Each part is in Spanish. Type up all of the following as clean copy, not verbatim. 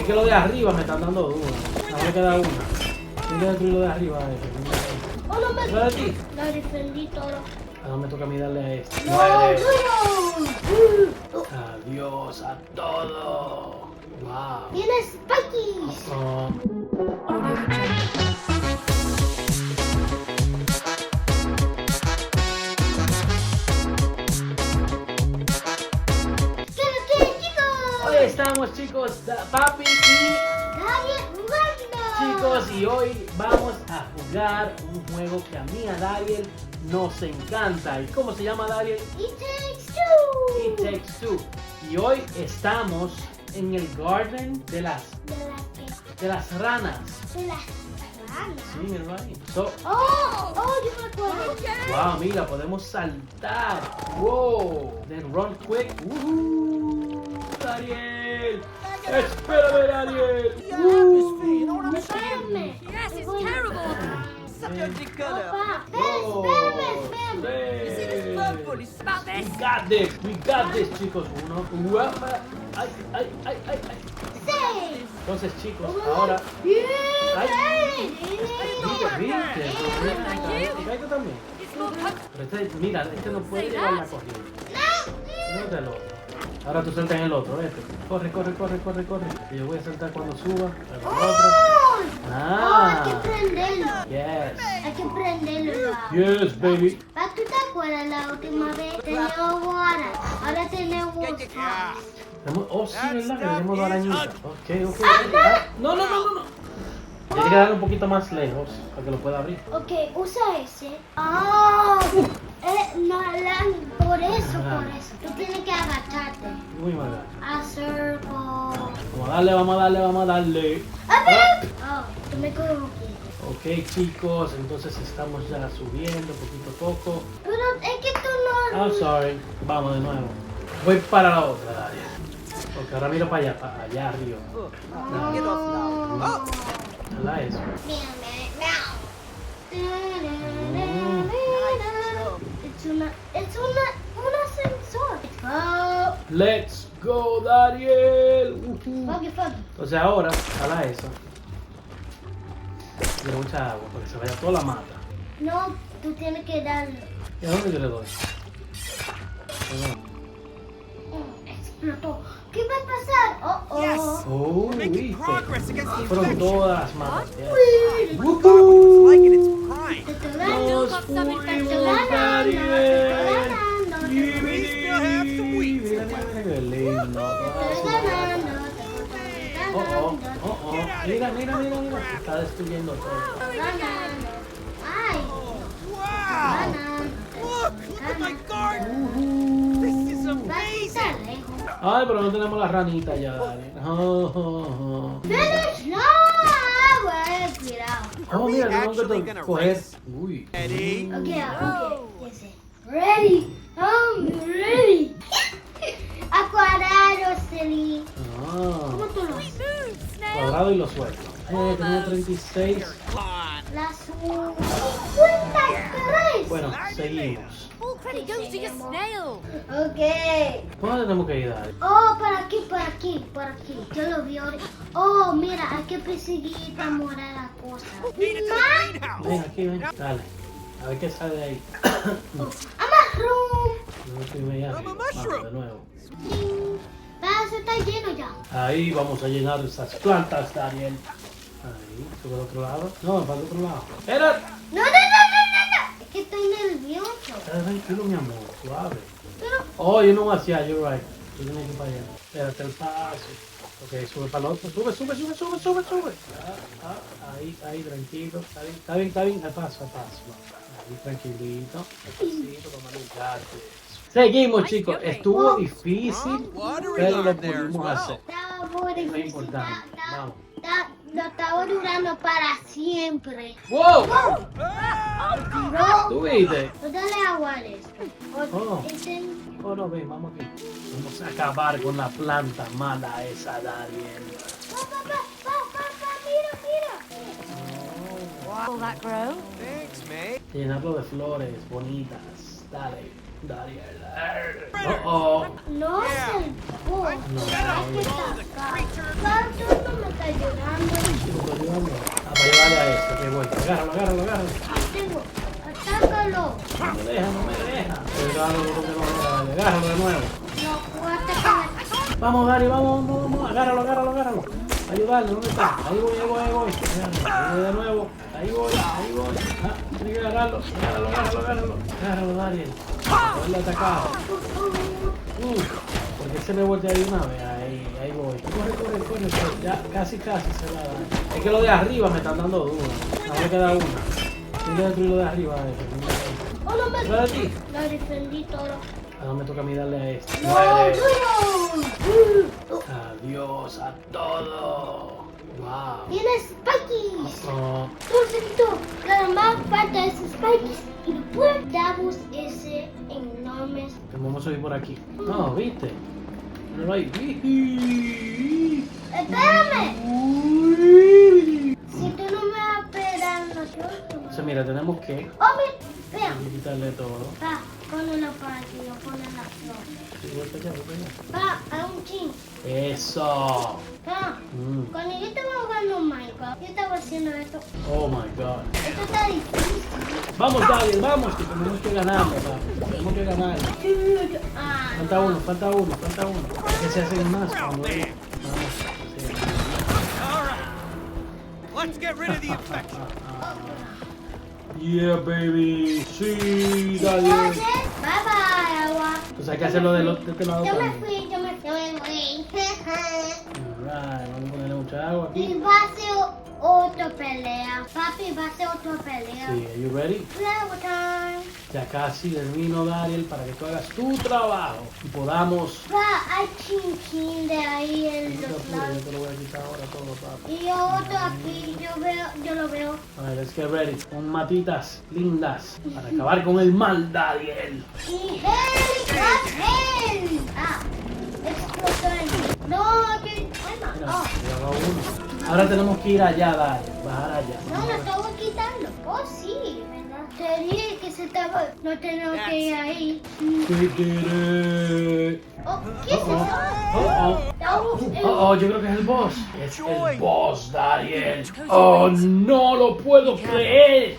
Es que lo de arriba me están dando duro. Ahora me queda una. Tienes que destruir lo de arriba. Oh, no me... ¿Lo de ti? Lo defendí todo. Ahora me toca a mí darle a este. No, Muere. no. Adiós a todo. Wow. Viene Spikey. Oh. Hoy estamos, chicos, papi y chicos, y hoy vamos a jugar un juego que a mí, a Dariel, nos encanta. ¿Y cómo se llama, Dariel? It Takes Two. It Takes Two. Y hoy estamos en el garden de las De las ranas. ranas. Sí, mira ahí. Yo me acuerdo. Wow, mira, podemos saltar. Wow. Then run quick. Dariel. Espérame, Dariel. Espérame. Yes, it's terrible. Suck a dick color. Papá, espérame. It's about this. We got this, chicos. Uno. Ay, ay, ay, ay, ay. Sí. Entonces, chicos, ahora. Viste también. It's more punk. Pero este, mira, este no puede llevar la corriente. No es del otro. Ahora tú saltas en el otro, vete. Corre. Y yo voy a saltar cuando suba. El otro. Hay que prenderlo. Yes. Hay que prenderlo. Yes, baby. Pa, ¿tú te acuerdas la última vez? Teníamos water. Ahora tenemos fast. Oh, sí, ¿verdad? Que tenemos dos arañitas. Ok. No. Tienes que darle un poquito más lejos para que lo pueda abrir. Ok, usa ese. No, por eso. Tú tienes que agacharte. Muy mal. A circle. Vamos a darle. Tú me equivoqué. Ok, chicos, entonces estamos ya subiendo poquito a poco. Pero es que tú no... I'm sorry. Vamos de nuevo. Voy para la otra, Dariel. Porque ahora miro para allá arriba. Get off now. Oh, Dale eso. Es un ascensor. Let's go, Dariel. Foggy. Entonces ahora, jala eso. Quiero mucha agua para que se vaya toda la mata. No, tú tienes que darlo. ¿Y a dónde yo le doy? Explotó. ¿Qué va a pasar? Yes. Oh, We're making viste. progress against the Fueron infection. todas las matas. Yes. My God, what it's like and it's prime. Te estoy Nos ganando. fuimos, Dariel. We still have some weeks. Mira qué lindo. Mira. Se está destruyendo todo. Ay, Wow. Look at my garden. This is amazing. Ay, pero no tenemos la ranita ya, Dariel. Finish, no, cuidado. Oh, mira, tenemos actually que gonna coger. race? Uy. Ready? Okay. Yes, ready. I'm ready. Acuadrado, Celine. ¿Cómo Ah, tú lo haces? Move, snail. cuadrado y lo suelto. Tenemos 36. Come on. Las 53. Bueno, seguimos. All credit goes to your snail. Ok. ¿Dónde tenemos que ir, Dariel? Oh, por aquí. Yo lo vi ahora. Oh, mira, hay que perseguir esta morada cosa. Need it to the greenhouse. Ven aquí, ven. Dale. A ver qué sale de ahí. Amarrón. No estoy medio I'm a arriba. mushroom. Vamos de nuevo. Eso está lleno ya. Ahí vamos a llenar esas plantas, Dariel. Ahí, sobre el otro lado. No, para el otro lado. ¡Espera! No. Es que estoy nervioso. Tranquilo, mi amor, suave. Pero, Oh, yo no hacía, you're right. Yo tenía que ir para allá. Espérate el paso. Ok, sube para el otro. Sube. Ahí, tranquilo. Está bien. Al paso. Ahí, tranquilito. Despacito, para manejarte. Seguimos, chicos. Estuvo difícil, pero lo pudimos hacer. estaba muy Es difícil. importante. Vamos. Lo estaba durando para siempre. ¡Wow! No, ¿Tú viste? dale agua a esto. Oh. Este- Oh, no, ven, vamos aquí. Vamos a acabar con la planta mala esa, Dariel. Papá, mira. Will that grow? Thanks, mate. Llenarlo de flores bonitas. Dale, Dariel. Oh, No es el bus. no. Hay que sacar. ¿Cuánto no voy. Agárralo, agárralo, agárralo. Tengo. Atácalo. No me deja, no me deja. Agárralo de nuevo. No puedo atacar. Vamos, Dari, vamos, vamos, vamos. Agárralo, agárralo, agárralo. Ayudarle, ¿dónde está? Ahí voy, ahí voy, ahí voy. Agárralo, ahí voy de nuevo. Ahí voy, ahí voy. Ah, tiene que agarrarlo. Agárralo, agárralo, agárralo. Agárralo, Dariel. Haberlo atacado. Porque se me voltea de una vez. Ahí voy. Corre, corre, corre. Ya casi, casi se va a dar. Es que lo de arriba me están dando duro. No me queda una. Tiene que destruir lo de arriba. Oh, no me. ¿Lo de ti? Lo defendí todo. Ahora me toca a mí darle a este. No, Muere. no. Adiós a todo. Wow. Tienes Spikes. Oh, Tú, nada más falta esos Spikes. Y después damos ese enorme. vamos a subir por aquí. No, ¿viste? Míralo ahí. Espérame. Si tú no me vas a esperar, no te Entonces, mira, tenemos que Oh, mira. quitarle todo. Va, ponelo para aquí, yo pongo la flor. Sí, voy para allá, voy para Va, a un chin. allá. Eso. Va. Cuando yo estaba jugando Minecraft, yo estaba haciendo esto. Oh my God. Esto está difícil. Vamos, Daniel, vamos, que tenemos que ganar, papá. Tenemos que ganar. Ah, Falta uno, falta uno, falta uno. Es que se hacen más cuando. Vamos. Sí. All right. Let's get rid of the infection. Yeah, baby. Sí, ¿qué Daniel. haces? Bye bye, agua. Pues hay que hacerlo de este lado Yo me también. fui, yo me fui. Alright, vamos a ponerle mucha agua aquí. Y va a ser otra pelea. Papi, va a ser otra pelea. Sí, are you ready? Flower time. Ya casi termino, Daniel, para que tú hagas tu trabajo y podamos. Va, hay chin de ahí en No te los apures, yo lados. te lo voy a quitar ahora todo, papi. Y otro aquí, yo lo veo. Alright, let's get ready. Con matitas lindas para acabar con el mal, Daniel. Y Hell, Ah, explotó el. No, que. Mira, Oh, ya va uno. Ahora tenemos que ir allá, Daniel. Bajar allá. no, lo estaba quitando. Oh, sí, ¿verdad? Te dije que se estaba. No tenemos que ir ahí. We did it. Oh, ¿qué es eso? Estamos en- Oh, yo creo que es el boss. Es el boss, Daniel. Oh, no lo puedo creer.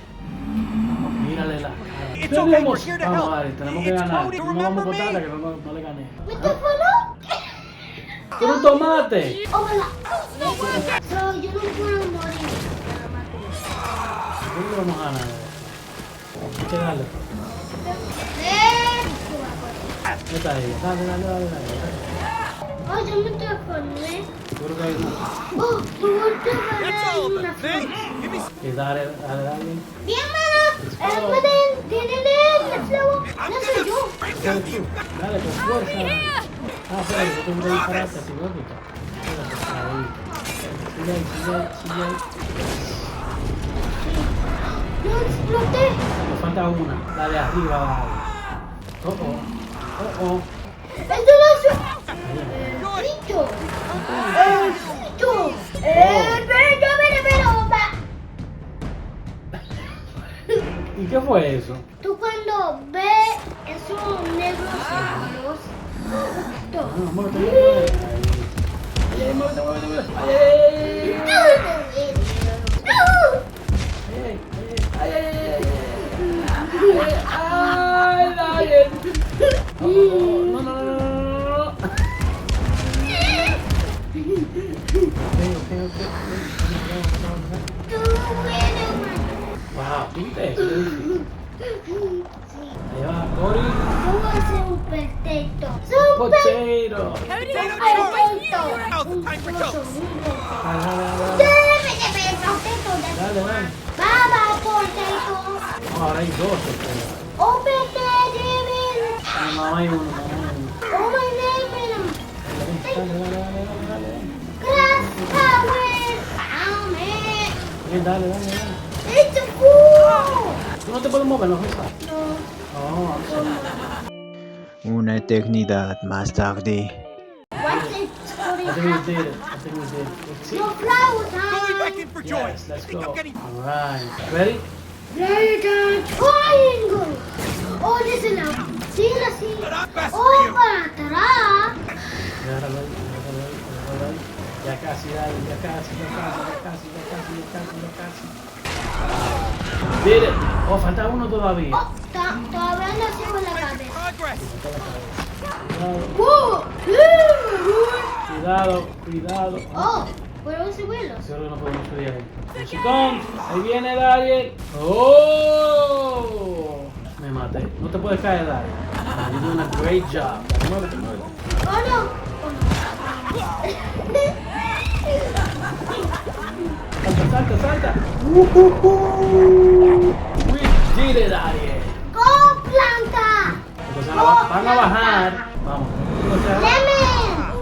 Mírale la cara. It's okay, we're Tenemos, here to vamos, help. Daniel, tenemos que It's ganar. Cody, No vamos a remember contar me? que no le gané. ¿Me teléfono? ¡Quiero un tomate! Hola. So, yo no puedo morir. ¿Cómo le vamos a ganar? Hay que darle. ¿Qué está ahí? Dale, dale, dale, dale. Oh, yo me telefoné. Yo creo que hay una. Oh, tu última That's all una the thing. flor. Give me Que dale, dale, dale. Bien, mana. Tienen el flow. No soy yo. Dale tú. Dale, con fuerza. Ah, espera, yo tengo que dispararte así, ¿no? Ahí. Sigue ahí, sigue ahí, sigue ahí. No exploté. Nos falta una, la de arriba, dale. Oh. Esto no es el bicho. El bicho. Pero, va. ¿Y qué fue eso? Tú cuando ves esos negros círculos, Ah, muévete, muévete. Ahí, muévete, muévete, muévete. Ay, Daniel. No, no, no, no, no. Ok. Wow, ¿viste eso? Ahí va, Cory. un perfecto. Super Potato. Cody, Potato I'm Joe. with you. Now's the time for jokes. Dale, dale. Baba potato. Oh, ahora hay dos. Open the devil. No, hay uno. Oh my name. Dale. Grass power. Amen. Bien, dale. It's cool. Tú no te puedes mover, ¿no? No. Oh, I'm sorry. Una eternidad más tarde. What's it? I think we did it. Let's see. No flower Going back time. in for joy. Yes, let's I think go. I'm getting Alright. Ready? Dragon triangle. Oh, listen up. Síguela así. But I'm best for Oh, you. para atrás. Agárralo ahí. Ya casi, dale. Ya casi. Did it. Oh, falta uno todavía. Oh, todavía no sigo la cabeza. Progress. Cuidado, cuidado. Oh, ¿puedo subirlos? Creo que no podemos subir ahí. Chicón, ahí viene Dariel. ¡Oh! Me maté. No te puedes caer, Dariel. You're doing a great job. Muévete, muévete. Oh, no. Salta, salta, salta. We did it, Dariel. ¡Go, planta! Entonces van a bajar. Vamos.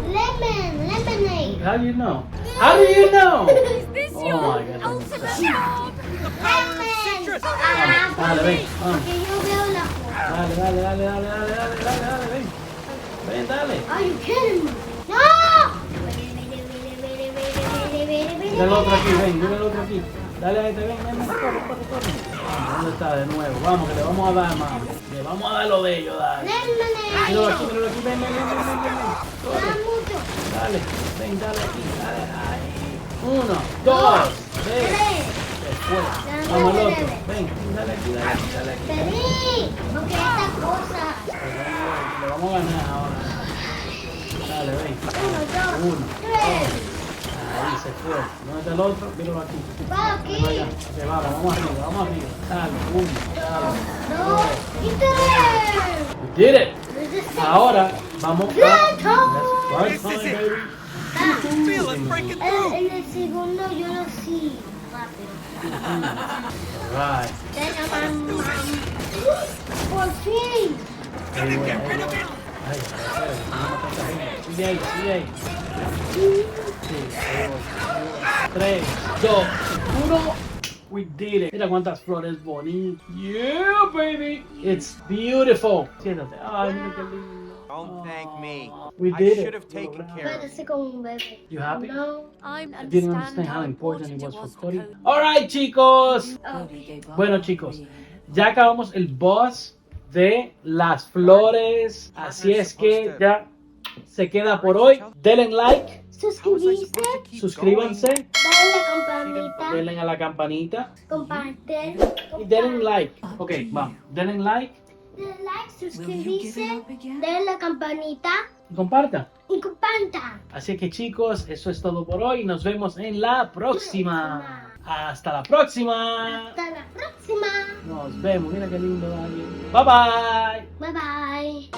Lemonade. How do you know? How do you know? Is this Oh your my God. ultimate job? Citrus. Dale, ven, vamos. Porque yo veo la foto. Dale, dale, dale, dale, dale, dale, dale, dale, ven. Ven, dale. Are you kidding me? ¡No! Mira el otro aquí, ven, mira el otro aquí. Dale a este, ven, ven, ven, corre, corre, corre. ¿Dónde está de nuevo? Vamos, que le vamos a dar, mami. Le vamos a dar lo de ellos, dale. Míralo aquí, ven, ven, ven, ven, ven, ven. Corre. Dale, ven, dale aquí, dale, ahí. 1, 2, 3. Después, vamos al otro. Ven, dale aquí, dale aquí, dale aquí. Porque esta cosa. Le vamos a ganar ahora. Dale, ven. 1, 2. Ahí se fue. ¿Dónde está el otro? Míralo aquí. Va aquí. Vaya, ok, vamos arriba, vamos arriba. Dale, 1, dale. 2 y 3. We did it. Ahora vamos a... This is it. Feel it breaking through. En el segundo yo lo sí. Rápido. Right. Por fin. Gotta get rid of it. Ay, espérate, no mata a esta gente. Sigue ahí, sigue ahí. Sí, 3, 2, 1. We did it. Mira cuántas flores bonitas. Yeah, baby. It's beautiful. Siéntate. Ay, mira qué lindo. Don't thank me. We I did should it. have taken care of it. Parece como un bebé. You happy? No. I I didn't understand how important important it was for for Cody. Cody. Alright, chicos. Oh. Bueno, chicos, ya acabamos el boss de las flores. Así es que ya se queda por hoy. Denle like, How was I Suscribirse. supposed to keep suscríbanse, Dale la campanita. denle a la campanita Compartir. y denle like. Ok, vamos. Denle like Denle like, suscribirse. Denle la campanita. y compartan. Y compartan. Así que, chicos, eso es todo por hoy. Nos vemos en la próxima. Hasta la próxima. Hasta la próxima. Nos vemos. Mira qué lindo, Daniel. Bye bye. Bye bye.